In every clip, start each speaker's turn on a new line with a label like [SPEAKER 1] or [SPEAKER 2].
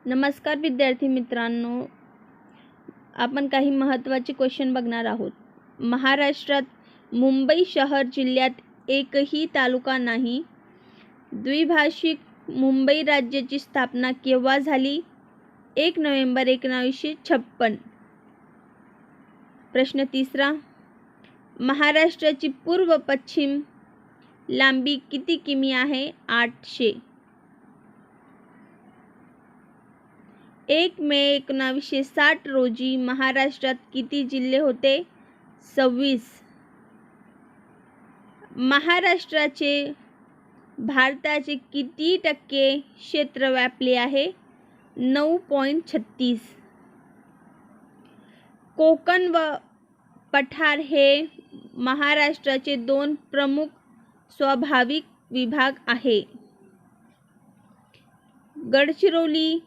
[SPEAKER 1] नमस्कार विद्यार्थी मित्रांनो, आपण काही महत्त्वाचे क्वेश्चन बघणार आहोत. महाराष्ट्रात मुंबई शहर जिल्ह्यात एकही तालुका नाही. द्विभाषिक मुंबई राज्याची स्थापना केव्हा झाली? 1 नोव्हेंबर 1956. प्रश्न तिसरा, महाराष्ट्राची पूर्व पश्चिम लांबी किती किमी आहे? 800. 1 मे 1960 रोजी महाराष्ट्रात किती जिल्हे होते? 26. महाराष्ट्राचे भारताचे किती टक्के क्षेत्र व्यापले आहे? 9.36. कोकण व पठार हे महाराष्ट्राचे 2 प्रमुख स्वाभाविक विभाग आहे. गडचिरोली,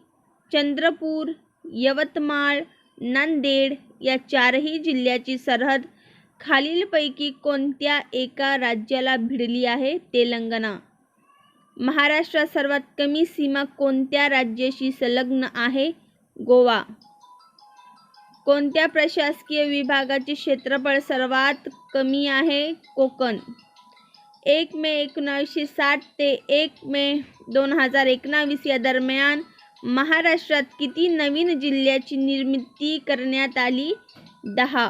[SPEAKER 1] चंद्रपूर, यवतमाळ, नांदेड या 4ही जिल्ह्याची सरहद खालीलपैकी कोणत्या एका राज्याला भिडली आहे? तेलंगणा. महाराष्ट्रात सर्वात कमी सीमा कोणत्या राज्याशी संलग्न आहे? गोवा. कोणत्या प्रशासकीय विभागाचे क्षेत्रफळ सर्वात कमी आहे? कोकण. 1 मे 1960 ते 1 मे 2019 या दरम्यान महाराष्ट्रात किती नवीन जिल्ह्याची निर्मिती करण्यात आली? 10.